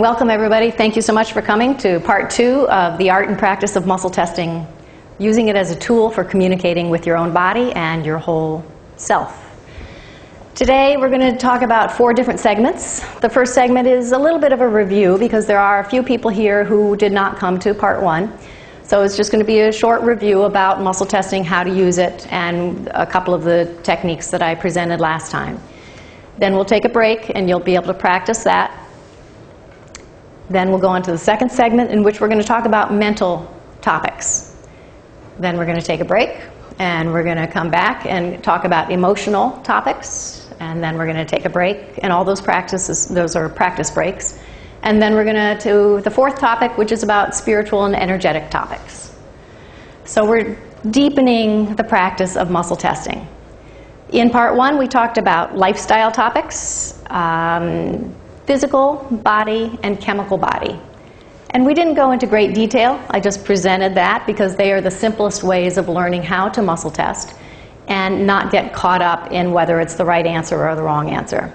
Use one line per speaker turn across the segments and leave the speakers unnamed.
Welcome everybody. Thank you so much for coming to part 2 of the art and practice of muscle testing, using it as a tool for communicating with your own body and your whole self. Today we're going to talk about 4 different segments. The first segment is a little bit of a review because there are a few people here who did not come to part 1. So it's just going to be a short review about muscle testing, how to use it, and a couple of the techniques that I presented last time. Then we'll take a break and you'll be able to practice that. Then we'll go on to the second segment in which we're going to talk about mental topics. Then we're going to take a break and we're going to come back and talk about emotional topics. And then we're going to take a break, and all those practices, those are practice breaks. And then we're going to the fourth topic, which is about spiritual and energetic topics. So we're deepening the practice of muscle testing. In part 1, we talked about lifestyle topics, physical body and chemical body. And we didn't go into great detail. I just presented that because they are the simplest ways of learning how to muscle test and not get caught up in whether it's the right answer or the wrong answer.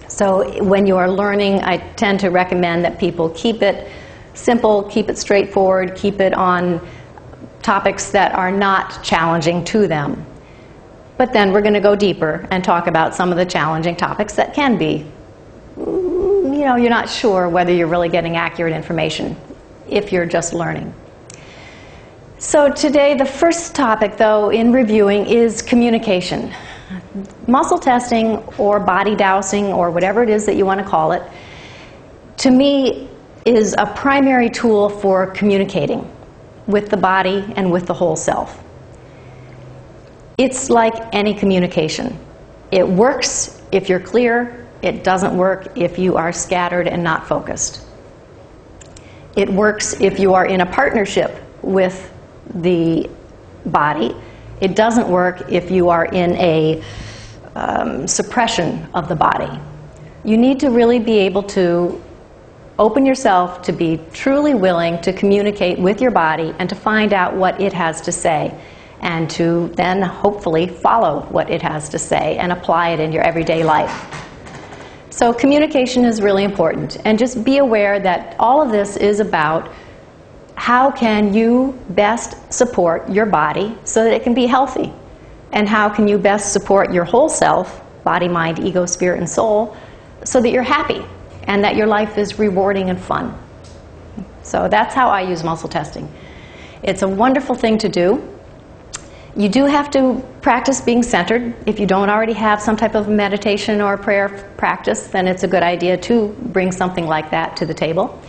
So when you are learning, I tend to recommend that people keep it simple, keep it straightforward, keep it on topics that are not challenging to them. But then we're going to go deeper and talk about some of the challenging topics that can be, you're not sure whether you're really getting accurate information if you're just learning. So today, the first topic, though, in reviewing is communication. Muscle testing or body dowsing or whatever it is that you want to call it, to me, is a primary tool for communicating with the body and with the whole self. It's like any communication. It works if you're clear. It doesn't work if you are scattered and not focused. It works if you are in a partnership with the body. It doesn't work if you are in a suppression of the body. You need to really be able to open yourself to be truly willing to communicate with your body and to find out what it has to say, and to then hopefully follow what it has to say and apply it in your everyday life. So communication is really important, and just be aware that all of this is about how can you best support your body so that it can be healthy, and how can you best support your whole self, body, mind, ego, spirit, and soul, so that you're happy and that your life is rewarding and fun. So that's how I use muscle testing. It's a wonderful thing to do. You do have to practice being centered. If you don't already have some type of meditation or prayer practice, then it's a good idea to bring something like that to the table.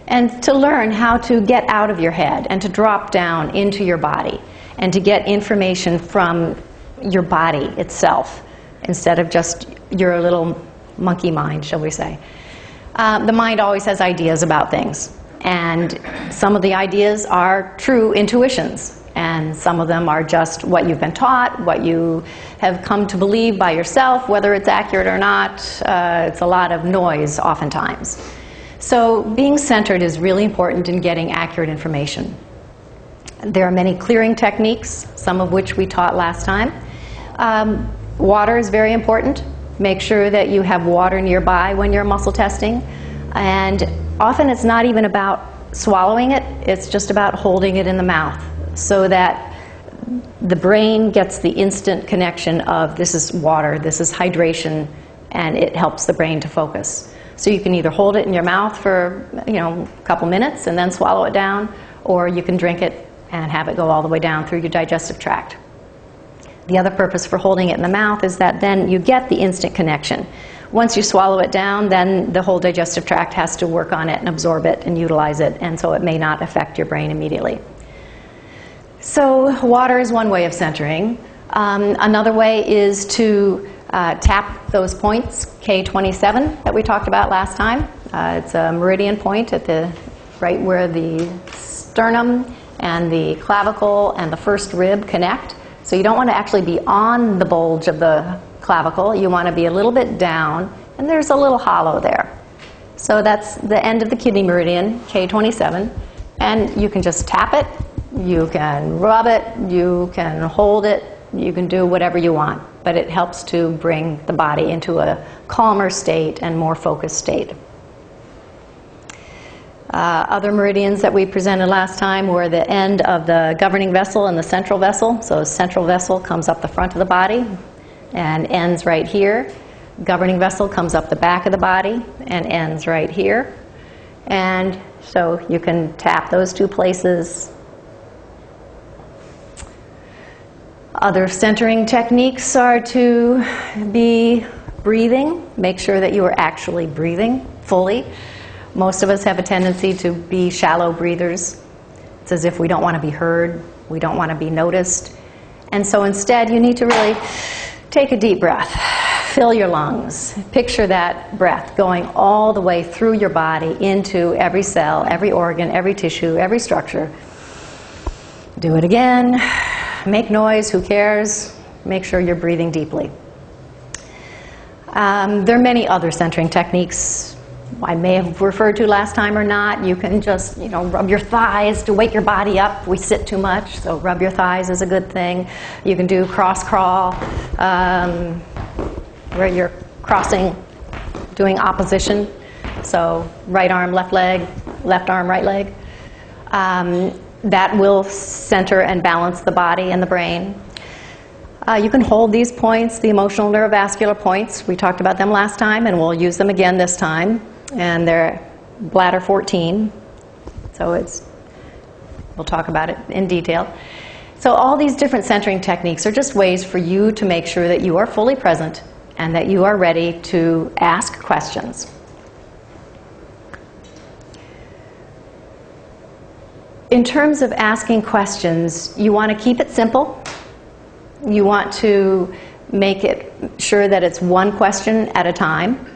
And to learn how to get out of your head and to drop down into your body and to get information from your body itself instead of just your little monkey mind, shall we say. The mind always has ideas about things, and some of the ideas are true intuitions, and some of them are just what you've been taught, what you have come to believe by yourself, whether it's accurate or not. It's a lot of noise oftentimes. So being centered is really important in getting accurate information. There are many clearing techniques, some of which we taught last time. Water is very important. Make sure that you have water nearby when you're muscle testing. And often it's not even about swallowing it, it's just about holding it in the mouth so that the brain gets the instant connection of this is water, this is hydration, and it helps the brain to focus. So you can either hold it in your mouth for a couple minutes and then swallow it down, or you can drink it and have it go all the way down through your digestive tract. The other purpose for holding it in the mouth is that then you get the instant connection. Once you swallow it down, then the whole digestive tract has to work on it and absorb it and utilize it, and so it may not affect your brain immediately. So water is one way of centering. Another way is to tap those points, K27, that we talked about last time. It's a meridian point at right where the sternum and the clavicle and the first rib connect. So you don't want to actually be on the bulge of the clavicle. You want to be a little bit down, and there's a little hollow there. So that's the end of the kidney meridian, K27, and you can just tap it, you can rub it, you can hold it, you can do whatever you want, but it helps to bring the body into a calmer state and more focused state. Other meridians that we presented last time were the end of the governing vessel and the central vessel. So the central vessel comes up the front of the body and ends right here. Governing vessel comes up the back of the body and ends right here. And so you can tap those two places. Other centering techniques are to be breathing. Make sure that you are actually breathing fully. Most of us have a tendency to be shallow breathers. It's as if we don't want to be heard, we don't want to be noticed. And so instead, you need to really take a deep breath. Fill your lungs. Picture that breath going all the way through your body into every cell, every organ, every tissue, every structure. Do it again. Make noise, who cares? Make sure you're breathing deeply. There are many other centering techniques I may have referred to last time or not. You can just, rub your thighs to wake your body up. We sit too much, so rub your thighs is a good thing. You can do cross crawl, where you're crossing, doing opposition. So right arm, left leg, left arm, right leg. That will center and balance the body and the brain. You can hold these points, the emotional neurovascular points. We talked about them last time, and we'll use them again this time. And they're bladder 14. So we'll talk about it in detail. So all these different centering techniques are just ways for you to make sure that you are fully present and that you are ready to ask questions. In terms of asking questions, you want to keep it simple. You want to make it sure that it's one question at a time.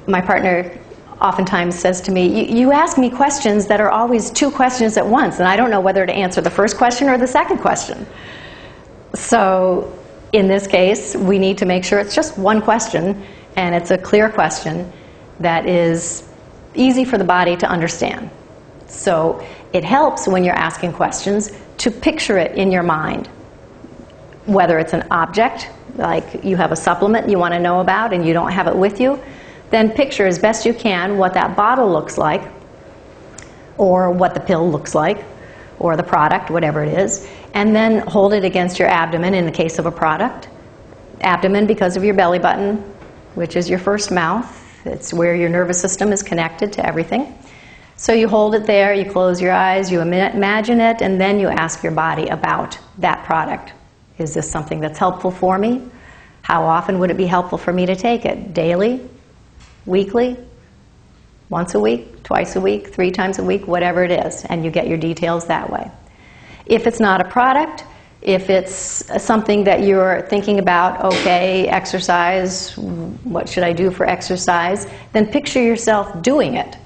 My partner oftentimes says to me, you ask me questions that are always two questions at once, and I don't know whether to answer the first question or the second question. So in this case, we need to make sure it's just one question, and it's a clear question that is easy for the body to understand. So it helps when you're asking questions to picture it in your mind. Whether it's an object, like you have a supplement you want to know about and you don't have it with you, then picture as best you can what that bottle looks like, or what the pill looks like, or the product, whatever it is, and then hold it against your abdomen in the case of a product. Abdomen because of your belly button, which is your first mouth. It's where your nervous system is connected to everything. So you hold it there, you close your eyes, you imagine it, and then you ask your body about that product. Is this something that's helpful for me? How often would it be helpful for me to take it? Daily? Weekly? Once a week? Twice a week? 3 times a week? Whatever it is. And you get your details that way. If it's not a product, if it's something that you're thinking about, okay, exercise, what should I do for exercise? Then picture yourself doing it.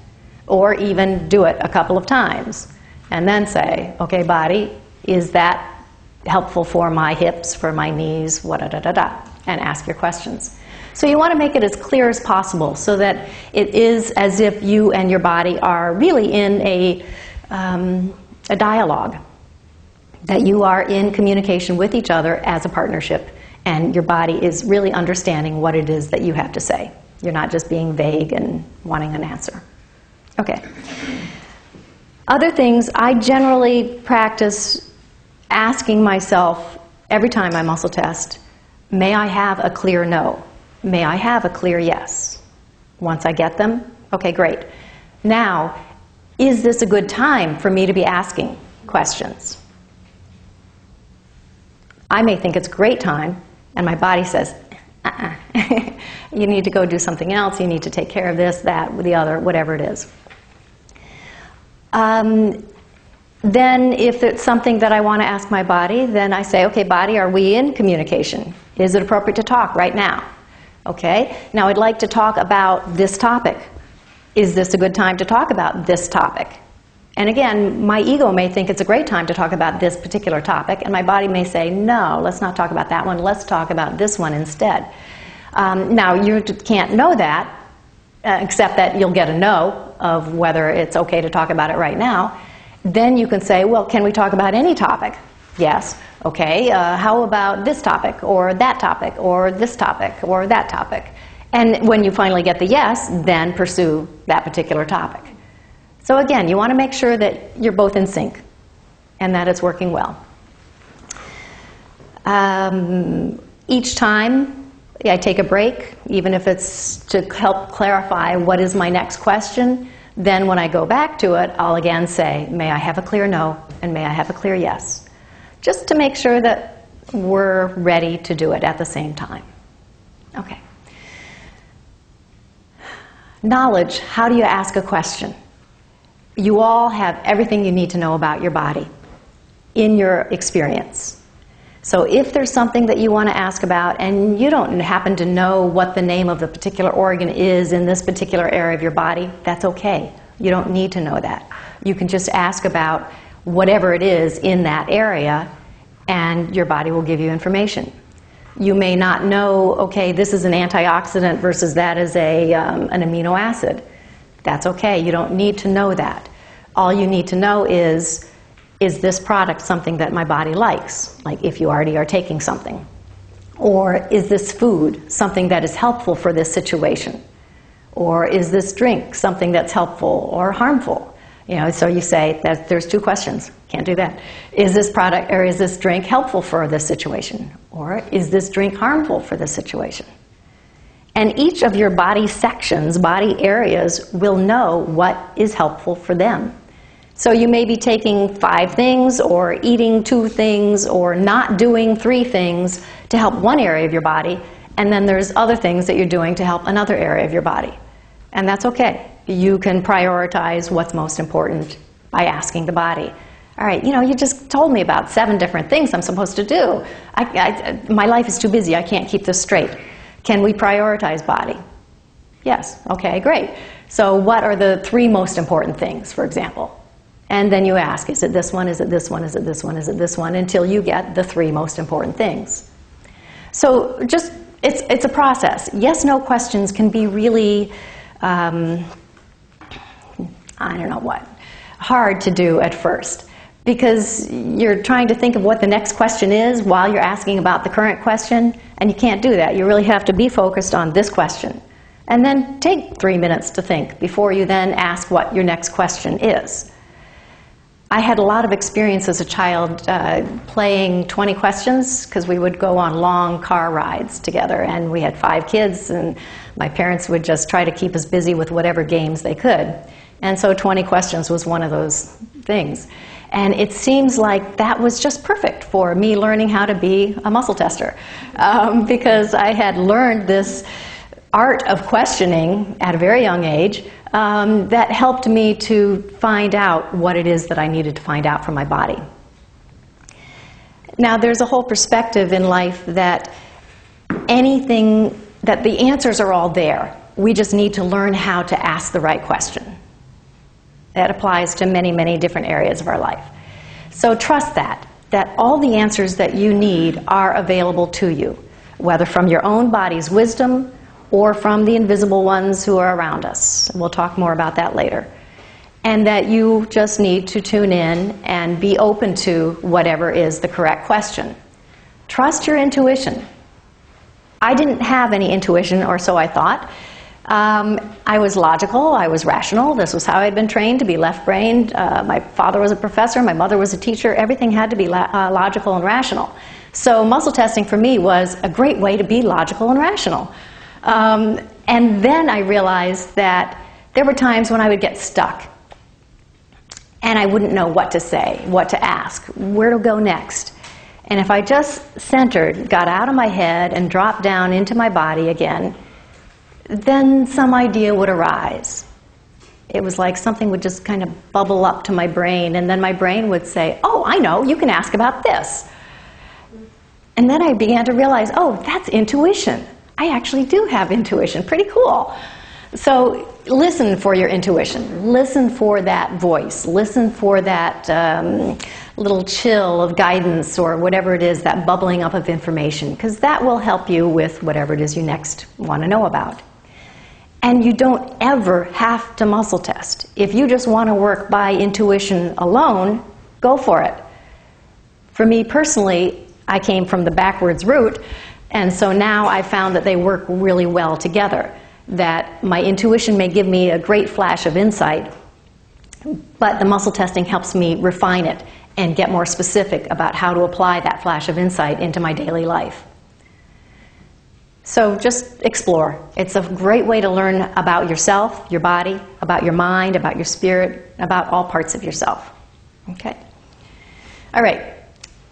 Or even do it a couple of times. And then say, okay, body, is that helpful for my hips, for my knees, and ask your questions. So you want to make it as clear as possible so that it is as if you and your body are really in a dialogue, that you are in communication with each other as a partnership, and your body is really understanding what it is that you have to say. You're not just being vague and wanting an answer. Okay. Other things, I generally practice asking myself every time I muscle test, may I have a clear no? May I have a clear yes? Once I get them, okay, great. Now, is this a good time for me to be asking questions? I may think it's a great time, and my body says, you need to go do something else, you need to take care of this, that, the other, whatever it is. Then if it's something that I want to ask my body, then I say, okay, body, are we in communication? Is it appropriate to talk right now? Okay, now I'd like to talk about this topic. Is this a good time to talk about this topic? And again, my ego may think it's a great time to talk about this particular topic, and my body may say, no, let's not talk about that one, let's talk about this one instead. Now, you can't know that, except that you'll get a no of whether it's okay to talk about it right now. Then you can say, well, can we talk about any topic? Yes. Okay, how about this topic, or that topic, or this topic, or that topic? And when you finally get the yes, then pursue that particular topic. So again, you want to make sure that you're both in sync and that it's working well. Each time I take a break, even if it's to help clarify what is my next question, then when I go back to it, I'll again say, may I have a clear no, and may I have a clear yes, just to make sure that we're ready to do it at the same time. Okay. Knowledge. How do you ask a question? You all have everything you need to know about your body in your experience. So if there's something that you want to ask about and you don't happen to know what the name of the particular organ is in this particular area of your body, that's okay. You don't need to know that. You can just ask about whatever it is in that area and your body will give you information. You may not know, okay, this is an antioxidant versus that is an amino acid. That's okay. You don't need to know that. All you need to know is this product something that my body likes? Like if you already are taking something. Or is this food something that is helpful for this situation? Or is this drink something that's helpful or harmful? You know, so you say that there's two questions. Can't do that. Is this product or is this drink helpful for this situation? Or is this drink harmful for this situation? And each of your body sections, body areas, will know what is helpful for them. So you may be taking 5 things, or eating 2 things, or not doing 3 things to help one area of your body, and then there's other things that you're doing to help another area of your body. And that's okay. You can prioritize what's most important by asking the body. All right, you know, you just told me about 7 different things I'm supposed to do. My life is too busy. I can't keep this straight. Can we prioritize body? Yes. Okay, great. So what are the 3 most important things, for example? And then you ask, is it this one, is it this one, is it this one, is it this one, until you get the 3 most important things. So just, it's a process. Yes-no questions can be really, I don't know what, hard to do at first. Because you're trying to think of what the next question is while you're asking about the current question, and you can't do that. You really have to be focused on this question. And then take 3 minutes to think before you then ask what your next question is. I had a lot of experience as a child playing 20 questions, because we would go on long car rides together, and we had 5 kids, and my parents would just try to keep us busy with whatever games they could. And so 20 questions was one of those things. And it seems like that was just perfect for me learning how to be a muscle tester, because I had learned this art of questioning at a very young age that helped me to find out what it is that I needed to find out from my body. Now, there's a whole perspective in life that anything, that the answers are all there. We just need to learn how to ask the right question. That applies to many, many different areas of our life. So trust that all the answers that you need are available to you, whether from your own body's wisdom or from the invisible ones who are around us. We'll talk more about that later. And that you just need to tune in and be open to whatever is the correct question. Trust your intuition. I didn't have any intuition, or so I thought. I was logical, I was rational. This was how I'd been trained, to be left-brained. My father was a professor, my mother was a teacher. Everything had to be logical and rational. So muscle testing for me was a great way to be logical and rational. And then I realized that there were times when I would get stuck. And I wouldn't know what to say, what to ask, where to go next. And if I just centered, got out of my head, and dropped down into my body again, then some idea would arise. It was like something would just kind of bubble up to my brain, and then my brain would say, oh, I know, you can ask about this. And then I began to realize, oh, that's intuition. I actually do have intuition. Pretty cool. So listen for your intuition. Listen for that voice. Listen for that little chill of guidance, or whatever it is, that bubbling up of information, because that will help you with whatever it is you next want to know about. And you don't ever have to muscle test. If you just want to work by intuition alone, go for it. For me personally, I came from the backwards route, and so now I found that they work really well together. That my intuition may give me a great flash of insight, But the muscle testing helps me refine it and get more specific about how to apply that flash of insight into my daily life. So just explore. It's a great way to learn about yourself, your body, about your mind, about your spirit, about all parts of yourself. Okay? All right.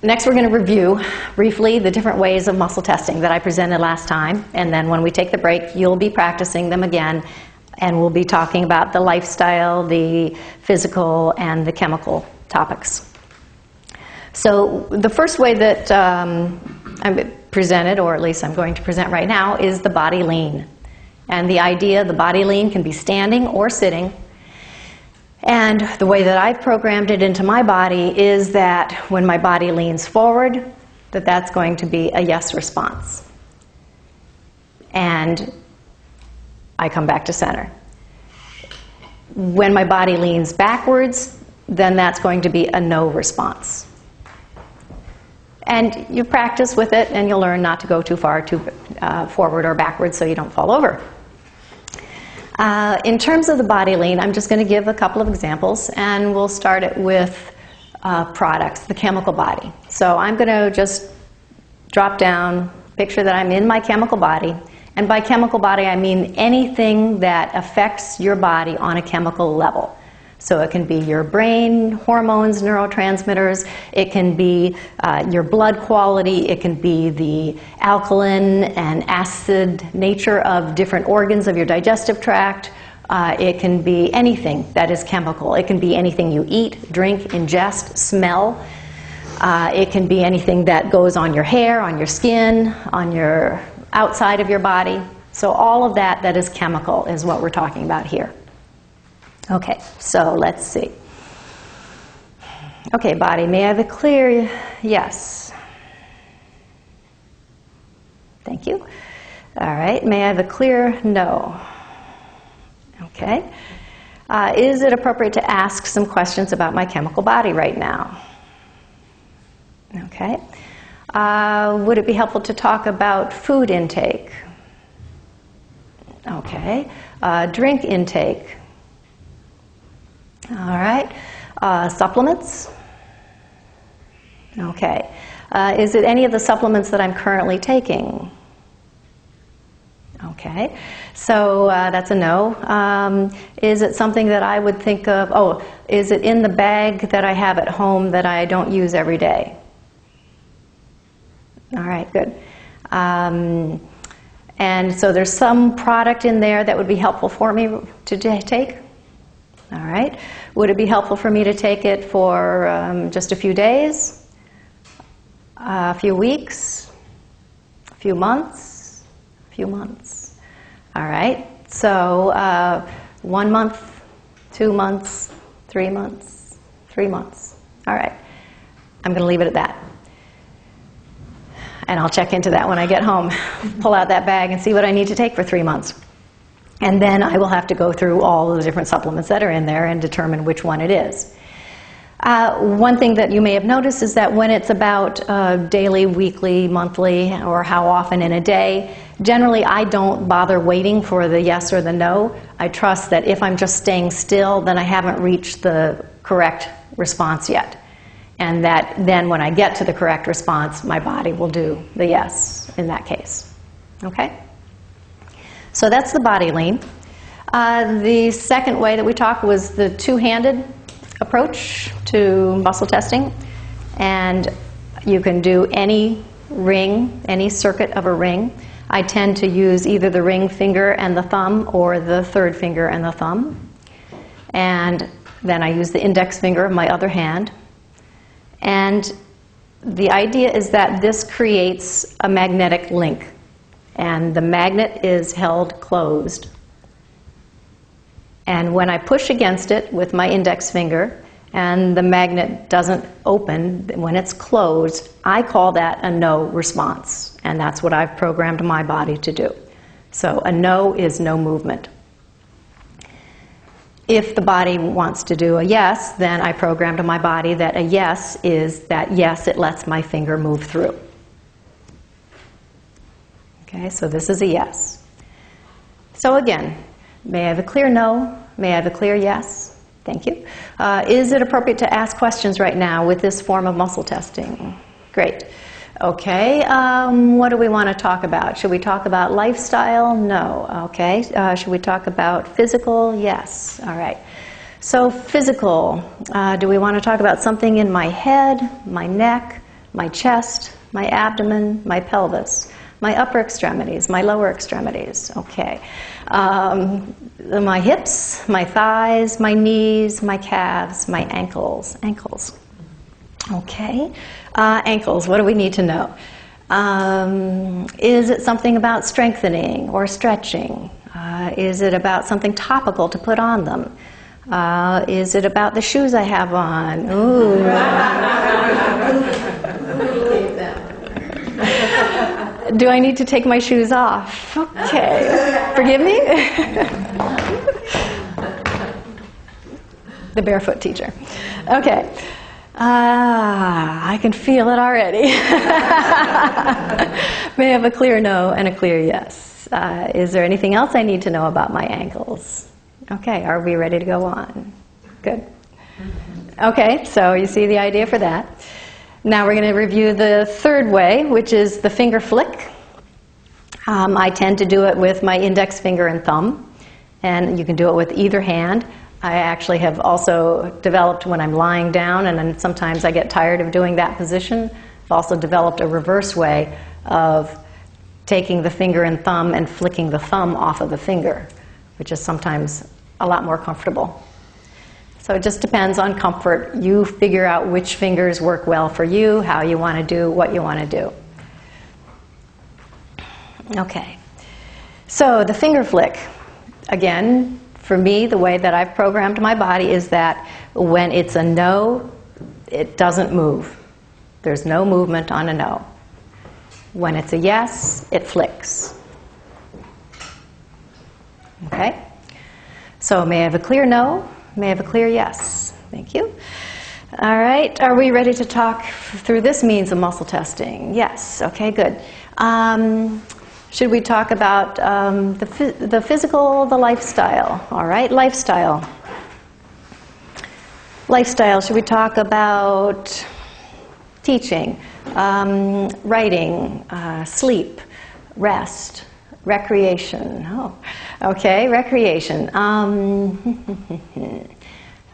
Next, we're going to review briefly the different ways of muscle testing that I presented last time. And then when we take the break, you'll be practicing them again. And we'll be talking about the lifestyle, the physical, and the chemical topics. So the first way that I presented, or at least I'm going to present right now, is the body lean. And the idea, the body lean can be standing or sitting. And the way that I've programmed it into my body is that when my body leans forward, that's going to be a yes response. And I come back to center. When my body leans backwards, then that's going to be a no response. And you practice with it, and you'll learn not to go too far forward or backwards so you don't fall over. In terms of the body lean, I'm just going to give a couple of examples, and we'll start it with products, the chemical body. So I'm going to just drop down, picture that I'm in my chemical body. And by chemical body, I mean anything that affects your body on a chemical level. So it can be your brain, hormones, neurotransmitters. It can be your blood quality. It can be the alkaline and acid nature of different organs of your digestive tract. It can be anything that is chemical. It can be anything you eat, drink, ingest, smell. It can be anything that goes on your hair, on your skin, on your outside of your body. So all of that is chemical is what we're talking about here. Okay, so let's see. Okay, body, may I have a clear yes? Thank you. All right, may I have a clear no? Okay. Is it appropriate to ask some questions about my chemical body right now? Okay. Would it be helpful to talk about food intake? Okay. Drink intake? All right. Supplements? Okay. Is it any of the supplements that I'm currently taking? Okay. So that's a no. Is it something that I would think of, oh, is it in the bag that I have at home that I don't use every day? All right, good. And so there's some product in there that would be helpful for me to take? All right. Would it be helpful for me to take it for just a few days, a few weeks, a few months, a few months? All right. So 1 month, 2 months, 3 months, 3 months. All right. I'm going to leave it at that. And I'll check into that when I get home, pull out that bag and see what I need to take for 3 months. And then I will have to go through all of the different supplements that are in there and determine which one it is. One thing that you may have noticed is that when it's about daily, weekly, monthly, or how often in a day, generally I don't bother waiting for the yes or the no. I trust that if I'm just staying still, then I haven't reached the correct response yet. And that then when I get to the correct response, my body will do the yes in that case. Okay? So that's the body lean. The second way that we talked was the two-handed approach to muscle testing. And you can do any ring, any circuit of a ring. I tend to use either the ring finger and the thumb or the third finger and the thumb. And then I use the index finger of my other hand. And the idea is that this creates a magnetic link. And the magnet is held closed. And when I push against it with my index finger and the magnet doesn't open, when it's closed, I call that a no response. And that's what I've programmed my body to do. So a no is no movement. If the body wants to do a yes, then I programmed my body that a yes is that yes, it lets my finger move through. Okay, so this is a yes. So again, may I have a clear no? May I have a clear yes? Thank you. Is it appropriate to ask questions right now with this form of muscle testing? Great. Okay, what do we want to talk about? Should we talk about lifestyle? No. Okay. Should we talk about physical? Yes. All right. So physical, do we want to talk about something in my head, my neck, my chest, my abdomen, my pelvis, my upper extremities, my lower extremities? Okay. My hips, my thighs, my knees, my calves, my ankles. Ankles. Okay. Ankles, what do we need to know? Is it something about strengthening or stretching? Is it about something topical to put on them? Is it about the shoes I have on? Ooh. Do I need to take my shoes off? Okay. Forgive me? The barefoot teacher. Okay. I can feel it already. May I have a clear no and a clear yes. Is there anything else I need to know about my ankles? Okay, are we ready to go on? Good. Okay, so you see the idea for that. Now we're going to review the third way, which is the finger flick. I tend to do it with my index finger and thumb, and you can do it with either hand. I actually have also developed when I'm lying down, and then sometimes I get tired of doing that position. I've also developed a reverse way of taking the finger and thumb and flicking the thumb off of the finger, which is sometimes a lot more comfortable. So it just depends on comfort. You figure out which fingers work well for you, how you want to do what you want to do. Okay. So the finger flick, again, for me, the way that I've programmed my body is that when it's a no, it doesn't move. There's no movement on a no. When it's a yes, it flicks. Okay? So may I have a clear no? May I have a clear yes? Thank you. All right. Are we ready to talk through this means of muscle testing? Yes. Okay, good. Should we talk about the physical, the lifestyle? All right, lifestyle. Lifestyle, should we talk about teaching, writing, sleep, rest, recreation? Oh, okay, recreation.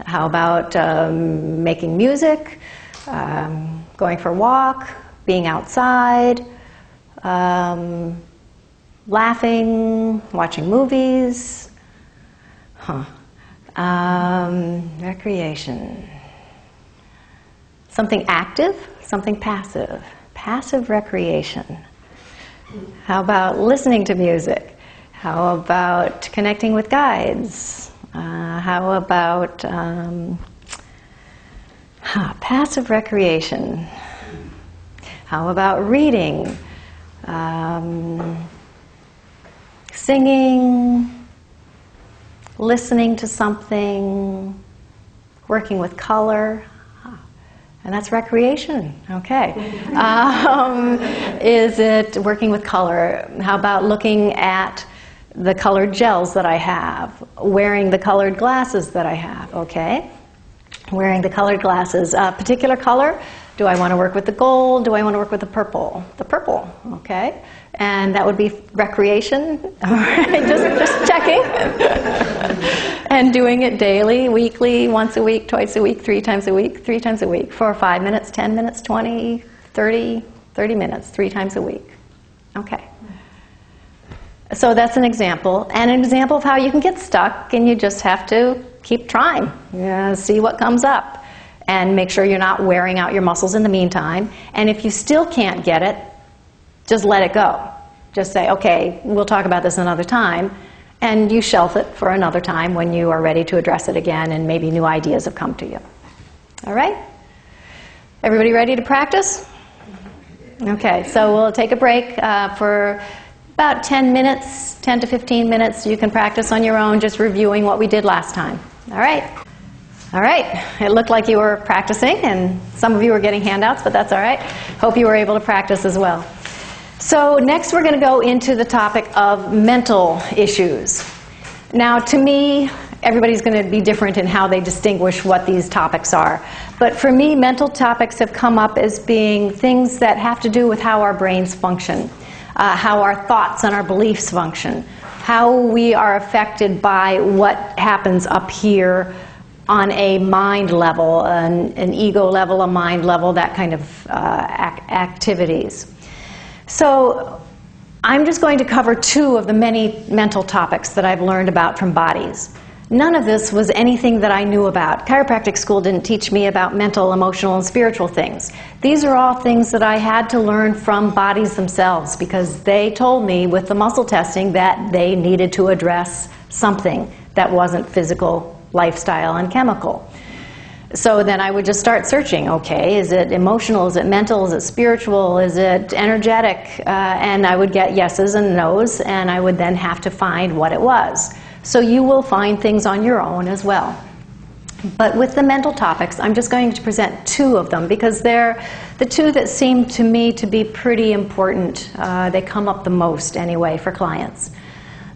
How about making music, going for a walk, being outside, laughing, watching movies? Recreation. Something active, something passive. Passive recreation. How about listening to music? How about connecting with guides? How about passive recreation? How about reading? Singing, listening to something, working with color, and that's recreation. Okay. Is it working with color? How about looking at the colored gels that I have, wearing the colored glasses that I have? Okay. Wearing the colored glasses. Particular color? Do I want to work with the gold? Do I want to work with the purple? The purple, okay. And that would be recreation. All right, just checking. And doing it daily, weekly, once a week, twice a week, 3 times a week, 3 times a week, for 5 minutes, 10 minutes, 20, 30 minutes, 3 times a week. Okay. So that's an example. And an example of how you can get stuck and you just have to keep trying. See what comes up. And make sure you're not wearing out your muscles in the meantime. And if you still can't get it, just let it go. Just say, okay, we'll talk about this another time. And you shelf it for another time when you are ready to address it again and maybe new ideas have come to you. All right? Everybody ready to practice? Okay, so we'll take a break for about 10 minutes, 10 to 15 minutes. You can practice on your own, just reviewing what we did last time. All right? All right, it looked like you were practicing, and some of you were getting handouts, but that's all right. Hope you were able to practice as well. So next we're going to go into the topic of mental issues. Now, to me, everybody's going to be different in how they distinguish what these topics are. But for me, mental topics have come up as being things that have to do with how our brains function, how our thoughts and our beliefs function, how we are affected by what happens up here on a mind level, an ego level, a mind level, that kind of activities. So I'm just going to cover 2 of the many mental topics that I've learned about from bodies. None of this was anything that I knew about. Chiropractic school didn't teach me about mental, emotional, and spiritual things. These are all things that I had to learn from bodies themselves, because they told me with the muscle testing that they needed to address something that wasn't physical, lifestyle, and chemical. So then I would just start searching. Okay, is it emotional? Is it mental? Is it spiritual? Is it energetic? And I would get yeses and nos, and I would then have to find what it was. So you will find things on your own as well. But with the mental topics, I'm just going to present 2 of them, because they're the 2 that seem to me to be pretty important. They come up the most anyway for clients.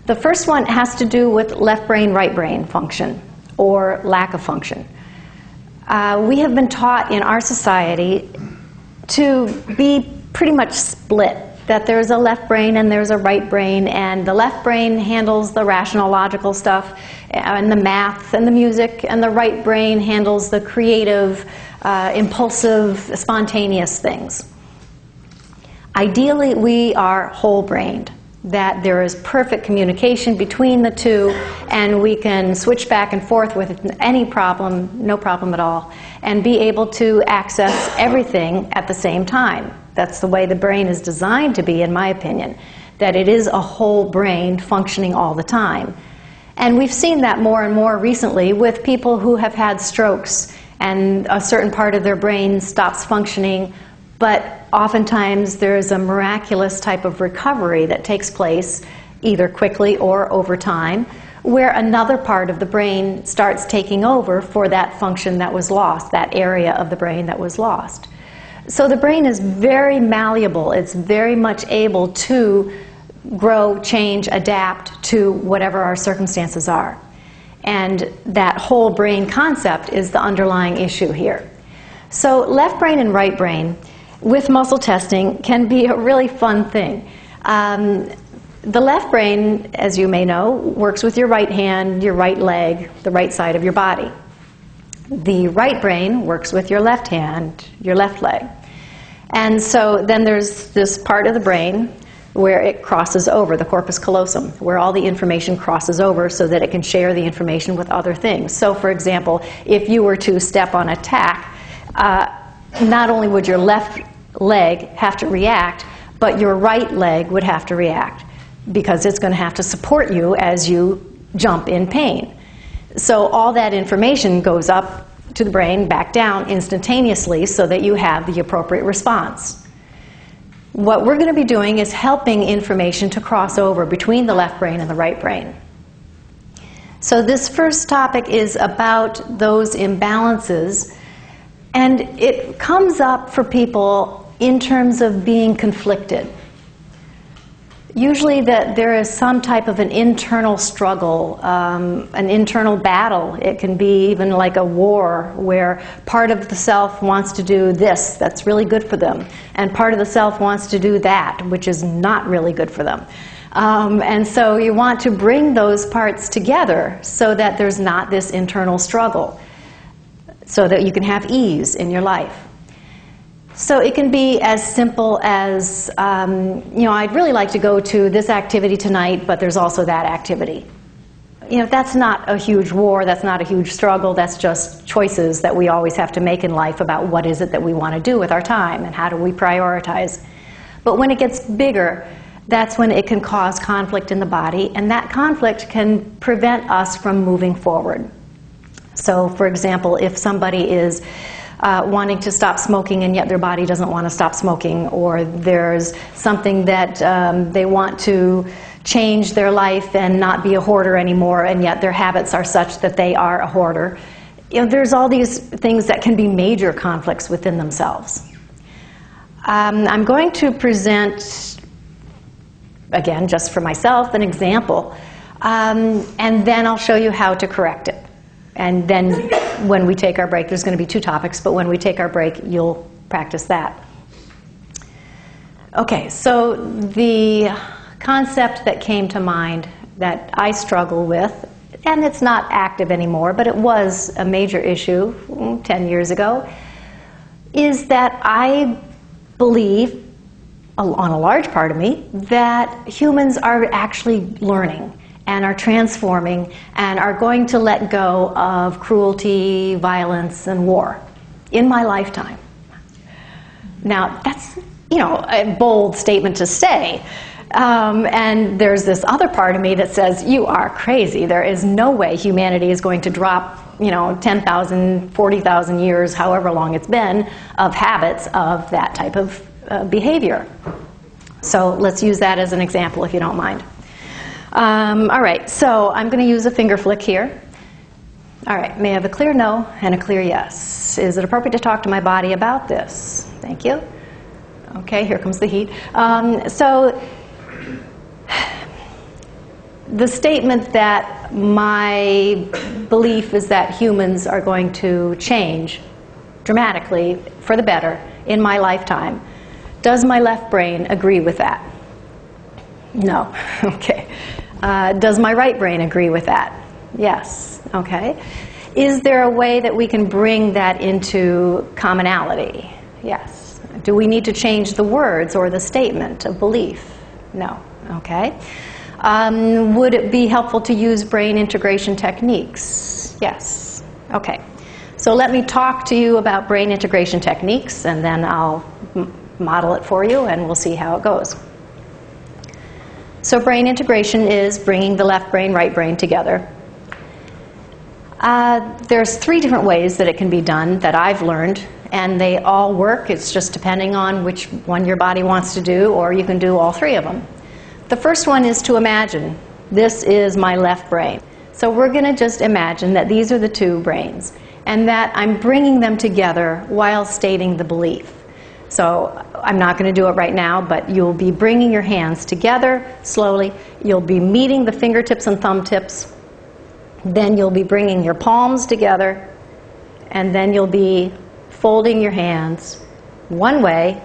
The first one has to do with left brain, right brain function, or lack of function. We have been taught in our society to be pretty much split, that there's a left brain and there's a right brain, and the left brain handles the rational, logical stuff and the math and the music, and the right brain handles the creative, impulsive, spontaneous things. Ideally, we are whole-brained, that there is perfect communication between the 2, and we can switch back and forth with any problem, no problem at all, and be able to access everything at the same time. That's the way the brain is designed to be, in my opinion, that it is a whole brain functioning all the time. And we've seen that more and more recently with people who have had strokes, and a certain part of their brain stops functioning, but oftentimes there's a miraculous type of recovery that takes place, either quickly or over time, where another part of the brain starts taking over for that function that was lost, that area of the brain that was lost. So the brain is very malleable. It's very much able to grow, change, adapt to whatever our circumstances are. And that whole brain concept is the underlying issue here. So left brain and right brain with muscle testing can be a really fun thing. The left brain, as you may know, works with your right hand, your right leg, the right side of your body. The right brain works with your left hand, your left leg. And so then there's this part of the brain where it crosses over, the corpus callosum, where all the information crosses over so that it can share the information with other things. So for example, if you were to step on a tack, not only would your left leg have to react, but your right leg would have to react, because it's going to have to support you as you jump in pain. So all that information goes up to the brain, back down instantaneously, so that you have the appropriate response. What we're going to be doing is helping information to cross over between the left brain and the right brain. So this first topic is about those imbalances, and it comes up for people in terms of being conflicted. Usually that there is some type of an internal struggle, an internal battle. It can be even like a war where part of the self wants to do this, that's really good for them, and part of the self wants to do that, which is not really good for them. And so you want to bring those parts together so that there's not this internal struggle, so that you can have ease in your life. So it can be as simple as, I'd really like to go to this activity tonight, but there's also that activity. That's not a huge war, that's not a huge struggle, that's just choices that we always have to make in life about what is it that we want to do with our time and how do we prioritize. But when it gets bigger, that's when it can cause conflict in the body, and that conflict can prevent us from moving forward. So, for example, if somebody is wanting to stop smoking and yet their body doesn't want to stop smoking, or there's something that they want to change their life and not be a hoarder anymore, and yet their habits are such that they are a hoarder. There's all these things that can be major conflicts within themselves. I'm going to present, again, just for myself, an example And then I'll show you how to correct it. And then when we take our break, there's going to be 2 topics, but when we take our break, you'll practice that. Okay, so the concept that came to mind that I struggle with, and it's not active anymore, but it was a major issue 10 years ago, is that I believe, on a large part of me, that humans are actually learning and are transforming and are going to let go of cruelty, violence, and war in my lifetime. Now, that's, you know, a bold statement to say. And there's this other part of me that says, you are crazy. There is no way humanity is going to drop, you know, 10,000, 40,000 years, however long it's been, of habits of that type of behavior. So let's use that as an example, if you don't mind. All right, so I'm going to use a finger flick here. All right, may I have a clear no and a clear yes? Is it appropriate to talk to my body about this? Thank you. Okay, here comes the heat. So the statement that my belief is that humans are going to change dramatically for the better in my lifetime, does my left brain agree with that? No. Okay. Does my right brain agree with that? Yes. Okay. Is there a way that we can bring that into commonality? Yes. Do we need to change the words or the statement of belief? No. Okay. Would it be helpful to use brain integration techniques? Yes. Okay. So let me talk to you about brain integration techniques, and then I'll model it for you, and we'll see how it goes. So brain integration is bringing the left brain, right brain together. There's 3 different ways that it can be done that I've learned, and they all work. It's just depending on which one your body wants to do, or you can do all 3 of them. The first one is to imagine, this is my left brain. So we're going to just imagine that these are the 2 brains, and that I'm bringing them together while stating the belief. So I'm not going to do it right now, but you'll be bringing your hands together slowly. You'll be meeting the fingertips and thumb tips. Then you'll be bringing your palms together, and then you'll be folding your hands one way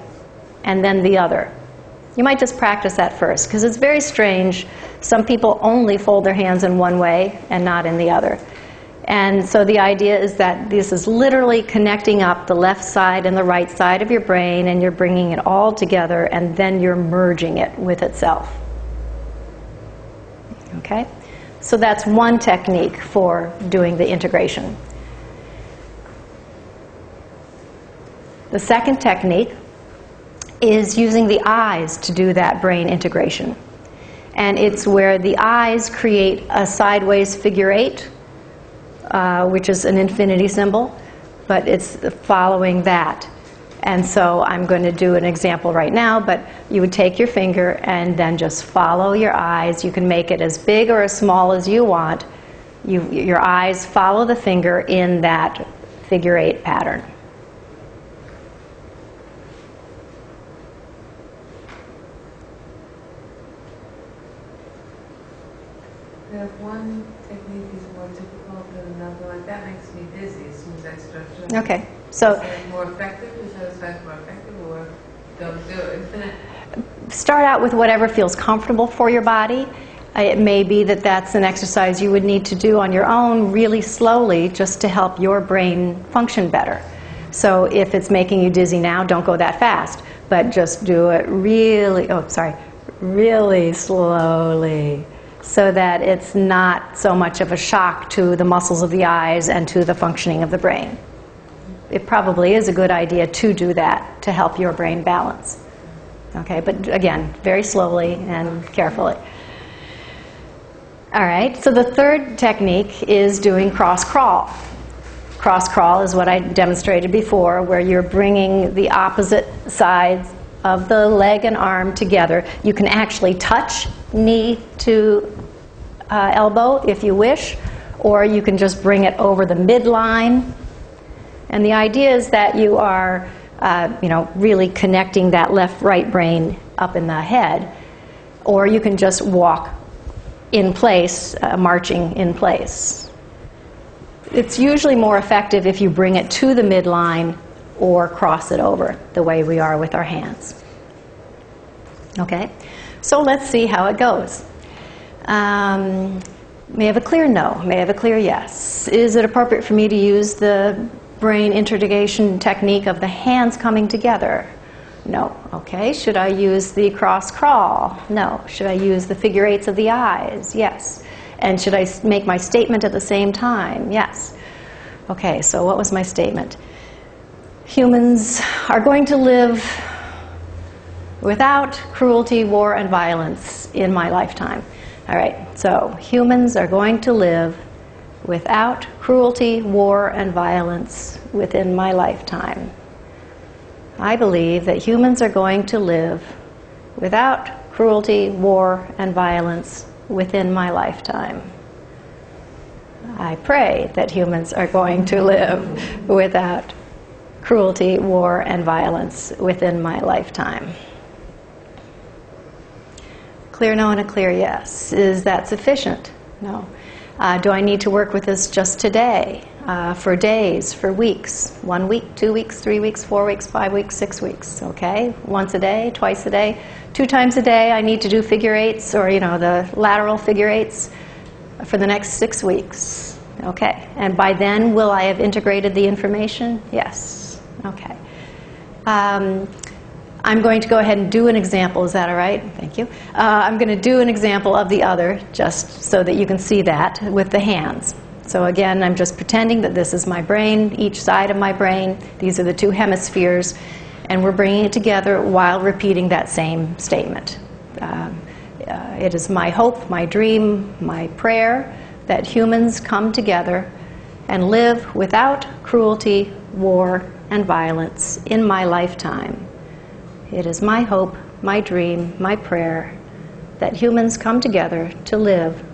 and then the other. You might just practice that first, because it's very strange. Some people only fold their hands in one way and not in the other. And so the idea is that this is literally connecting up the left side and the right side of your brain, and you're bringing it all together, and then you're merging it with itself. Okay? So that's one technique for doing the integration. The second technique is using the eyes to do that brain integration. And it's where the eyes create a sideways figure 8, which is an infinity symbol, but it's following that. And so I'm going to do an example right now, but you would take your finger and then just follow your eyes. You can make it as big or as small as you want. Your eyes follow the finger in that figure 8 pattern.
If one technique is more difficult than another, like that makes me dizzy as soon as I start doing it.
Okay, so
is it more effective? Is that side more effective, or don't do it?
Start out with whatever feels comfortable for your body. It may be that that's an exercise you would need to do on your own really slowly just to help your brain function better. So if it's making you dizzy now, don't go that fast, but just do it really slowly, so that it's not so much of a shock to the muscles of the eyes and to the functioning of the brain. It probably is a good idea to do that to help your brain balance. Okay, but again, very slowly and carefully. All right, so the third technique is doing cross crawl. Cross crawl is what I demonstrated before, where you're bringing the opposite sides of the leg and arm together. You can actually touch knee to elbow if you wish, or you can just bring it over the midline. And the idea is that you are really connecting that left-right brain up in the head, or you can just walk in place, marching in place. It's usually more effective if you bring it to the midline or cross it over, the way we are with our hands. Okay, so let's see how it goes. May I have a clear no? May I have a clear yes? Is it appropriate for me to use the brain integration technique of the hands coming together? No. Okay. Should I use the cross crawl? No. Should I use the figure eights of the eyes? Yes. And should I make my statement at the same time? Yes. Okay, so what was my statement? Humans are going to live without cruelty, war, and violence in my lifetime. All right, so humans are going to live without cruelty, war, and violence within my lifetime. I believe that humans are going to live without cruelty, war, and violence within my lifetime. I pray that humans are going to live without cruelty, war, and violence within my lifetime. Clear no and a clear yes. Is that sufficient? No. Do I need to work with this just today? For days, for weeks? 1 week, 2 weeks, 3 weeks, 4 weeks, 5 weeks, 6 weeks, okay? Once a day, twice a day, 2 times a day I need to do figure eights, or the lateral figure eights for the next 6 weeks, okay? And by then, will I have integrated the information? Yes, okay. I'm going to go ahead and do an example. Is that all right? Thank you. I'm going to do an example of the other, just so that you can see that, with the hands. So again, I'm just pretending that this is my brain, each side of my brain. These are the 2 hemispheres, and we're bringing it together while repeating that same statement. It is my hope, my dream, my prayer that humans come together and live without cruelty, war, and violence in my lifetime. It is my hope, my dream, my prayer that humans come together to live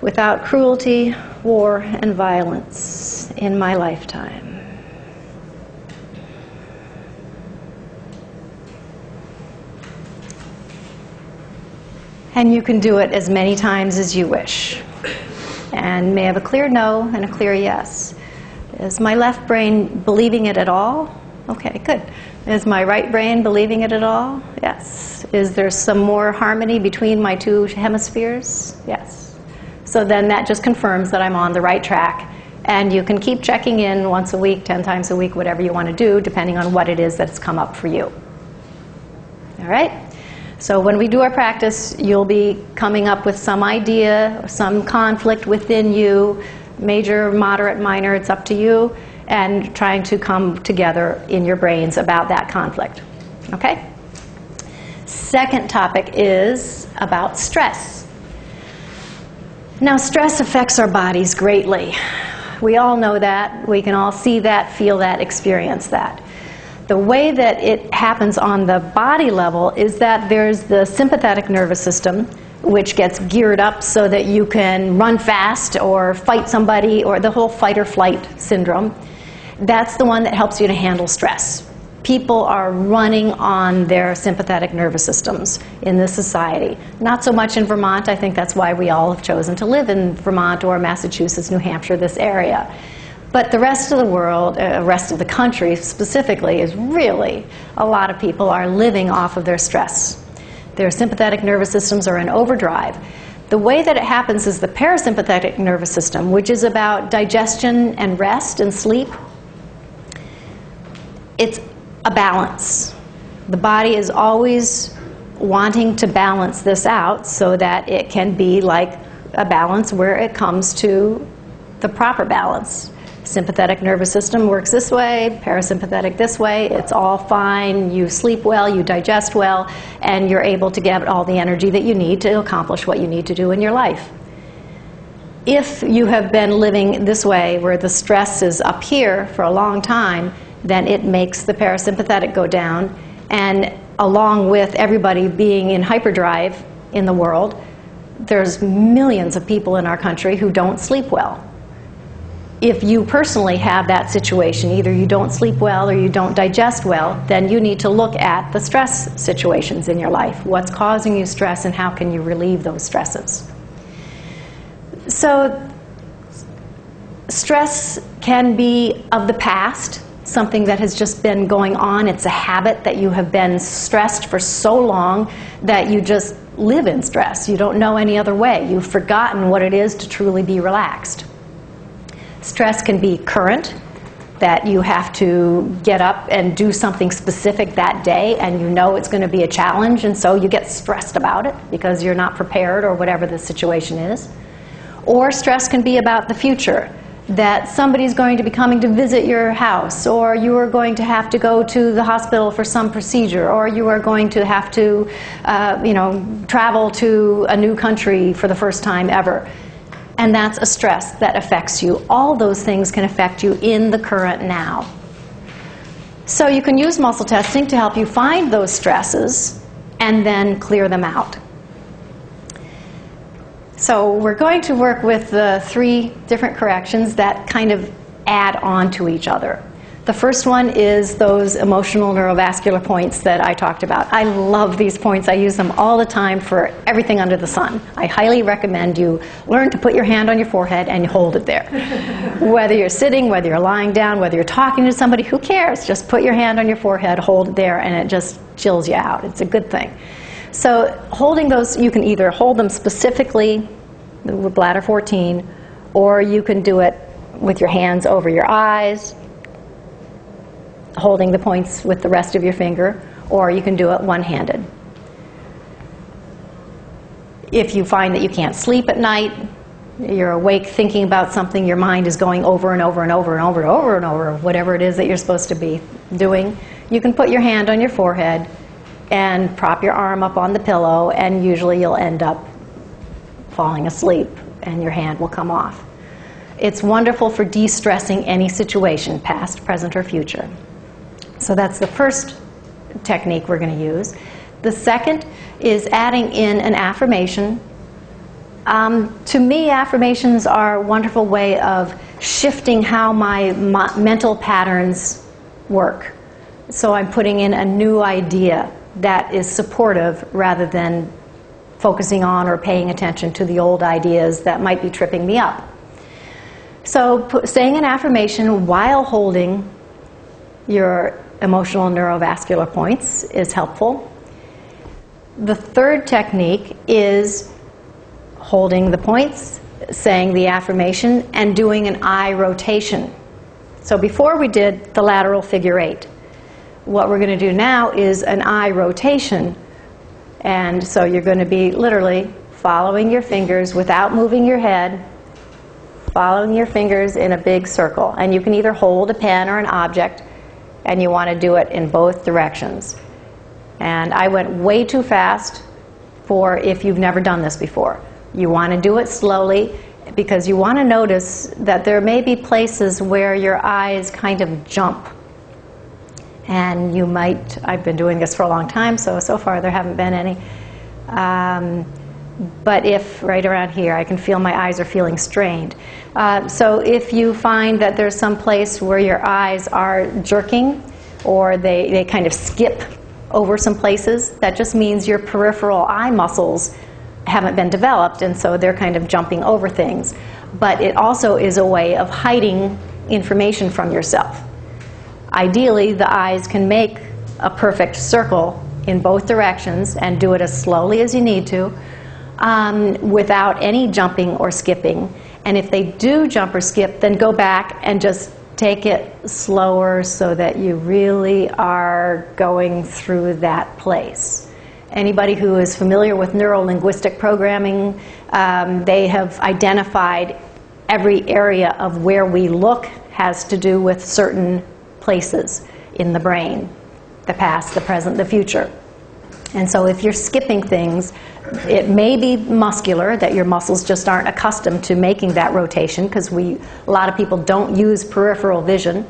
without cruelty, war, and violence in my lifetime. And you can do it as many times as you wish. And may have a clear no and a clear yes. Is my left brain believing it at all? Okay, good. Is my right brain believing it at all? Yes. Is there some more harmony between my 2 hemispheres? Yes. So then that just confirms that I'm on the right track. And you can keep checking in once a week, 10 times a week, whatever you want to do, depending on what it is that's come up for you. All right? So when we do our practice, you'll be coming up with some idea, or some conflict within you, major, moderate, minor, it's up to you, and trying to come together in your brains about that conflict. Okay? Second topic is about stress. Now, stress affects our bodies greatly. We all know that. We can all see that, feel that, experience that. The way that it happens on the body level is that there's the sympathetic nervous system, which gets geared up so that you can run fast or fight somebody, or the whole fight or flight syndrome. That's the one that helps you to handle stress. People are running on their sympathetic nervous systems in this society. Not so much in Vermont. I think that's why we all have chosen to live in Vermont or Massachusetts, New Hampshire, this area. But the rest of the world, rest of the country specifically, is really, a lot of people are living off of their stress. Their sympathetic nervous systems are in overdrive. The way that it happens is the parasympathetic nervous system, which is about digestion and rest and sleep. It's a balance. The body is always wanting to balance this out so that it can be like a balance where it comes to the proper balance. Sympathetic nervous system works this way, parasympathetic this way, it's all fine, you sleep well, you digest well, and you're able to get all the energy that you need to accomplish what you need to do in your life. If you have been living this way, where the stress is up here for a long time, then it makes the parasympathetic go down, and along with everybody being in hyperdrive in the world, there's millions of people in our country who don't sleep well. If you personally have that situation, either you don't sleep well or you don't digest well, then you need to look at the stress situations in your life. What's causing you stress and how can you relieve those stresses? So stress can be of the past, something that has just been going on. It's a habit that you have been stressed for so long that you just live in stress. You don't know any other way. You've forgotten what it is to truly be relaxed. Stress can be current, that you have to get up and do something specific that day, and you know it's going to be a challenge, and so you get stressed about it because you're not prepared or whatever the situation is. Or stress can be about the future, that somebody's going to be coming to visit your house, or you are going to have to go to the hospital for some procedure, or you are going to have to travel to a new country for the first time ever. And that's a stress that affects you. All those things can affect you in the current now. So you can use muscle testing to help you find those stresses and then clear them out. So we're going to work with the 3 different corrections that kind of add on to each other. The first one is those emotional neurovascular points that I talked about. I love these points. I use them all the time for everything under the sun. I highly recommend you learn to put your hand on your forehead and hold it there. Whether you're sitting, whether you're lying down, whether you're talking to somebody, who cares? Just put your hand on your forehead, hold it there, and it just chills you out. It's a good thing. So holding those, you can either hold them specifically with bladder 14, or you can do it with your hands over your eyes, holding the points with the rest of your finger, or you can do it one-handed. If you find that you can't sleep at night, you're awake thinking about something, your mind is going over and over and over and over and over and over, whatever it is that you're supposed to be doing, you can put your hand on your forehead and prop your arm up on the pillow, and usually you'll end up falling asleep and your hand will come off. It's wonderful for de-stressing any situation, past, present, or future. So that's the first technique we're going to use. The second is adding in an affirmation. To me, affirmations are a wonderful way of shifting how my mental patterns work. So I'm putting in a new idea that is supportive rather than focusing on or paying attention to the old ideas that might be tripping me up. So saying an affirmation while holding your emotional neurovascular points is helpful. The third technique is holding the points, saying the affirmation, and doing an eye rotation. So before we did the lateral figure 8. What we're going to do now is an eye rotation. And so you're going to be literally following your fingers without moving your head, following your fingers in a big circle. And you can either hold a pen or an object, and you want to do it in both directions. And I went way too fast for if you've never done this before. You want to do it slowly because you want to notice that there may be places where your eyes kind of jump. And you might, I've been doing this for a long time, so far there haven't been any. But if right around here, I can feel my eyes are feeling strained. So if you find that there's some place where your eyes are jerking, or they kind of skip over some places, that just means your peripheral eye muscles haven't been developed, and so they're kind of jumping over things. But it also is a way of hiding information from yourself. Ideally, the eyes can make a perfect circle in both directions and do it as slowly as you need to, without any jumping or skipping. And if they do jump or skip, then go back and just take it slower so that you really are going through that place. Anybody who is familiar with neuro-linguistic programming, they have identified every area of where we look has to do with certain places in the brain, the past, the present, the future. And so if you're skipping things, it may be muscular, that your muscles just aren't accustomed to making that rotation, because a lot of people don't use peripheral vision.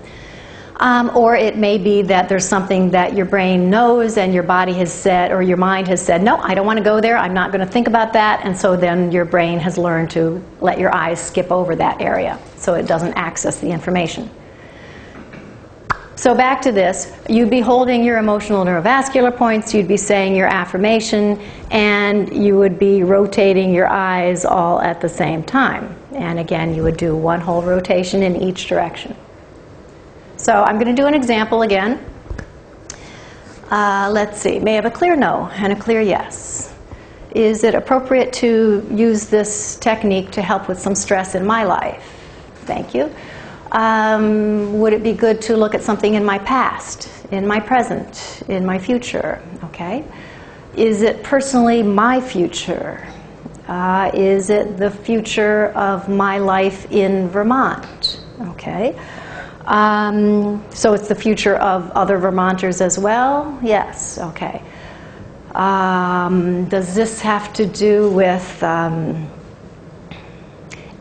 Or it may be that there's something that your brain knows and your body has said, or your mind has said, no, I don't want to go there, I'm not going to think about that, and so then your brain has learned to let your eyes skip over that area so it doesn't access the information. So back to this, you'd be holding your emotional neurovascular points, you'd be saying your affirmation, and you would be rotating your eyes all at the same time. And again, you would do one whole rotation in each direction. So I'm going to do an example again. Let's see, may I have a clear no and a clear yes. Is it appropriate to use this technique to help with some stress in my life? Thank you. Would it be good to look at something in my past, in my present, in my future? Okay. Is it personally my future? Is it the future of my life in Vermont? Okay. So it's the future of other Vermonters as well? Yes. Okay. Does this have to do with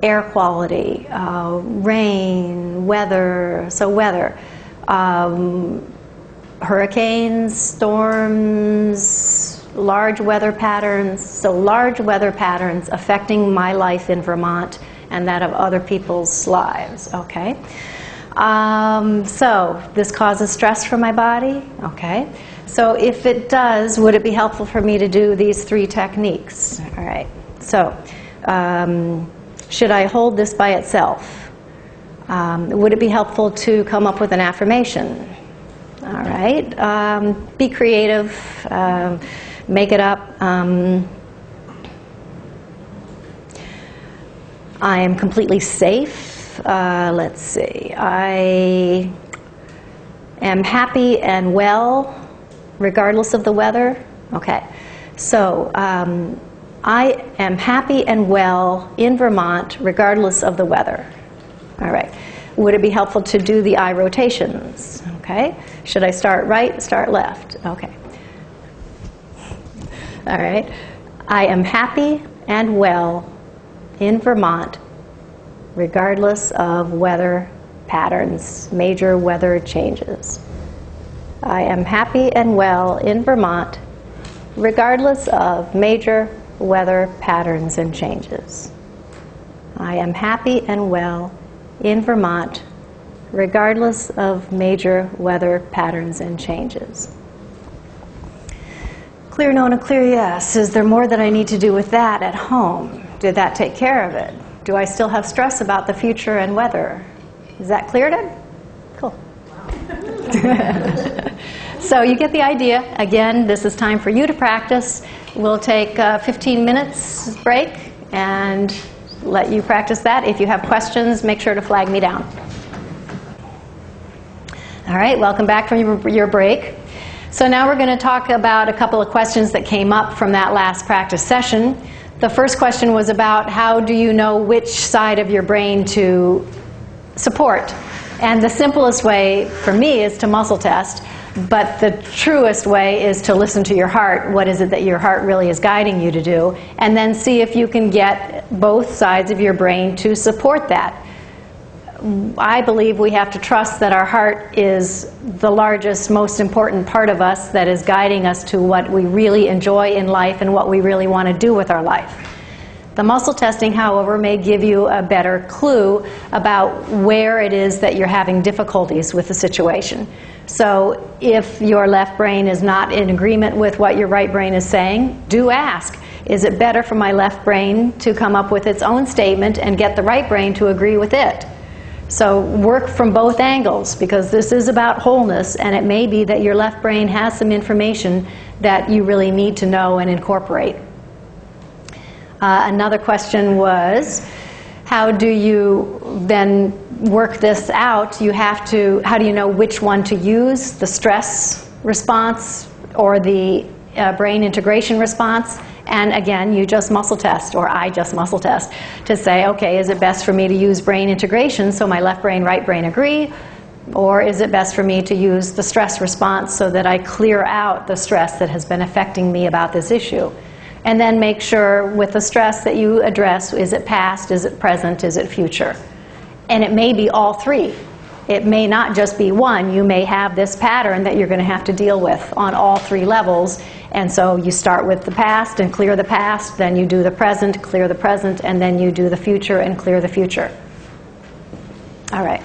air quality, rain, weather, so weather, hurricanes, storms, large weather patterns, so large weather patterns affecting my life in Vermont and that of other people's lives, okay? So this causes stress for my body, okay? So if it does, would it be helpful for me to do these 3 techniques? All right, so should I hold this by itself? Would it be helpful to come up with an affirmation? All right. Be creative. Make it up. I am completely safe. Let's see. I am happy and well, regardless of the weather. Okay. So I am happy and well in Vermont, regardless of the weather. All right. Would it be helpful to do the eye rotations? Okay. Should I start right, start left? Okay. All right. I am happy and well in Vermont, regardless of weather patterns, major weather changes. I am happy and well in Vermont, regardless of major weather patterns and changes. I am happy and well in Vermont, regardless of major weather patterns and changes. Clear Nona, clear yes. Is there more that I need to do with that at home? Did that take care of it? Do I still have stress about the future and weather? Is that cleared it? Cool. So you get the idea. Again, this is time for you to practice. We'll take a 15 minutes break and let you practice that. If you have questions, make sure to flag me down. All right, welcome back from your break. So now we're going to talk about a couple of questions that came up from that last practice session. The first question was about how do you know which side of your brain to support? And the simplest way for me is to muscle test, but the truest way is to listen to your heart. What is it that your heart really is guiding you to do? And then see if you can get both sides of your brain to support that. I believe we have to trust that our heart is the largest, most important part of us that is guiding us to what we really enjoy in life and what we really want to do with our life. The muscle testing, however, may give you a better clue about where it is that you're having difficulties with the situation. So if your left brain is not in agreement with what your right brain is saying, do ask, is it better for my left brain to come up with its own statement and get the right brain to agree with it? So work from both angles, because this is about wholeness, and it may be that your left brain has some information that you really need to know and incorporate. Another question was, how do you then work this out? How do you know which one to use, the stress response or the brain integration response? And again, you just muscle test, or I just muscle test, to say, okay, is it best for me to use brain integration so my left brain, right brain agree? Or is it best for me to use the stress response so that I clear out the stress that has been affecting me about this issue? And then make sure with the stress that you address, is it past, is it present, is it future? And it may be all 3. It may not just be one. You may have this pattern that you're going to have to deal with on all 3 levels. And so you start with the past and clear the past, then you do the present, clear the present, and then you do the future and clear the future. All right.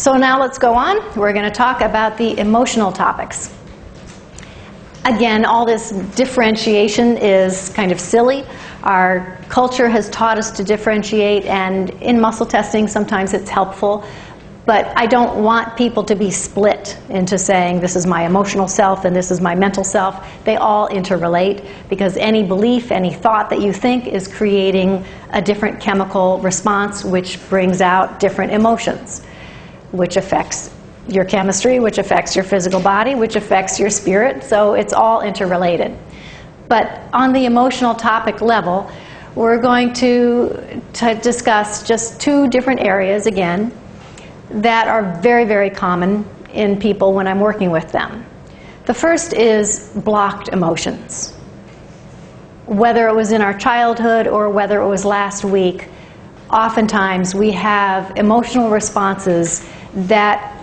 So now let's go on. We're going to talk about the emotional topics. Again, all this differentiation is kind of silly. Our culture has taught us to differentiate, and in muscle testing sometimes it's helpful. But I don't want people to be split into saying this is my emotional self and this is my mental self. They all interrelate, because any belief, any thought that you think is creating a different chemical response, which brings out different emotions, which affects your chemistry, which affects your physical body, which affects your spirit. So it's all interrelated. But on the emotional topic level, we're going to discuss just two different areas again that are very, very common in people when I'm working with them. The first is blocked emotions. Whether it was in our childhood or whether it was last week, oftentimes we have emotional responses that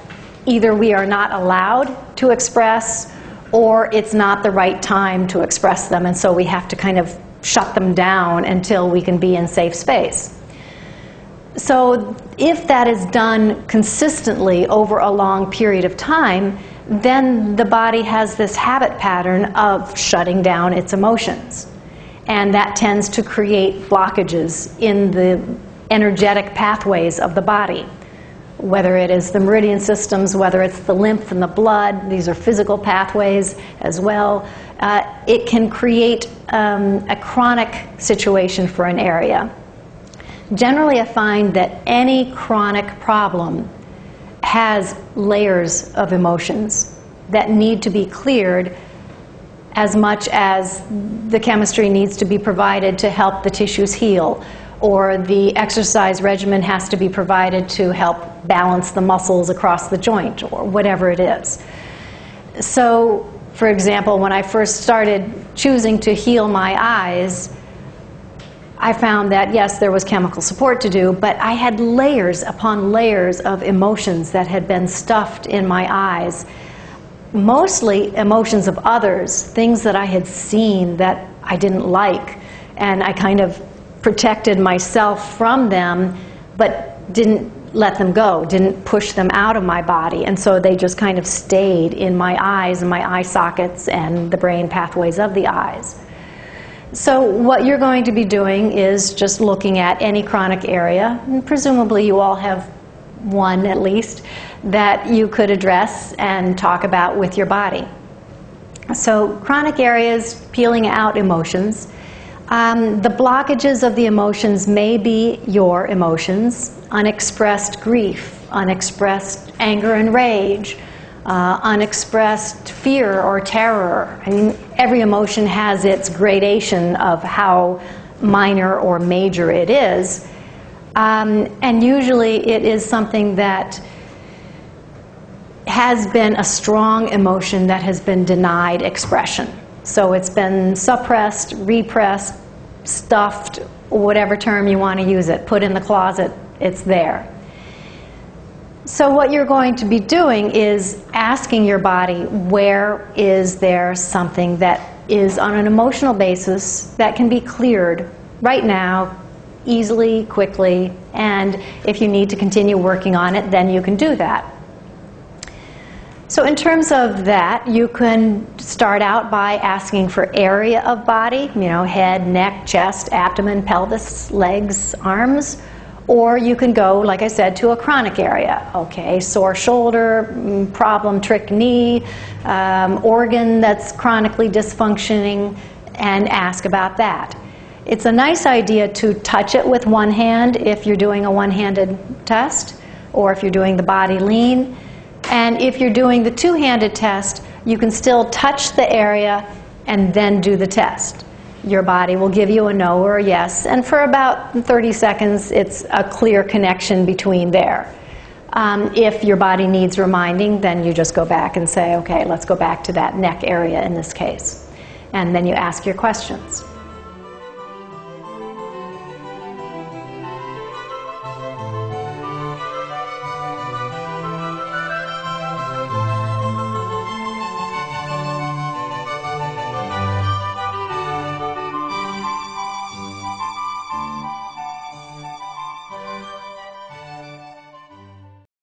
either we are not allowed to express or it's not the right time to express them, and so we have to kind of shut them down until we can be in safe space. So if that is done consistently over a long period of time, then the body has this habit pattern of shutting down its emotions. And that tends to create blockages in the energetic pathways of the body. Whether it is the meridian systems, whether it's the lymph and the blood, these are physical pathways as well. It can create a chronic situation for an area. Generally, I find that any chronic problem has layers of emotions that need to be cleared, as much as the chemistry needs to be provided to help the tissues heal, or the exercise regimen has to be provided to help balance the muscles across the joint, or whatever it is. So, for example, when I first started choosing to heal my eyes, I found that, yes, there was chemical support to do, but I had layers upon layers of emotions that had been stuffed in my eyes. Mostly emotions of others, things that I had seen that I didn't like, and I kind of protected myself from them, but didn't let them go, didn't push them out of my body, and so they just kind of stayed in my eyes and my eye sockets and the brain pathways of the eyes. So what you're going to be doing is just looking at any chronic area, and presumably you all have one at least, that you could address and talk about with your body. So chronic areas, peeling out emotions. The blockages of the emotions may be your emotions, unexpressed grief, unexpressed anger and rage, unexpressed fear or terror. I mean, every emotion has its gradation of how minor or major it is. And usually it is something that has been a strong emotion that has been denied expression. So it's been suppressed, repressed, stuffed, whatever term you want to use it, put in the closet, it's there. So what you're going to be doing is asking your body, where is there something that is on an emotional basis that can be cleared right now, easily, quickly, and if you need to continue working on it, then you can do that. So in terms of that, you can start out by asking for area of body, you know, head, neck, chest, abdomen, pelvis, legs, arms. Or you can go, like I said, to a chronic area. Okay, sore shoulder, problem, trick knee, organ that's chronically dysfunctioning, and ask about that. It's a nice idea to touch it with one hand if you're doing a one-handed test, or if you're doing the body lean. And if you're doing the two-handed test, you can still touch the area and then do the test. Your body will give you a no or a yes, and for about 30 seconds it's a clear connection between there. If your body needs reminding, then you just go back and say, okay, let's go back to that neck area in this case. And then you ask your questions.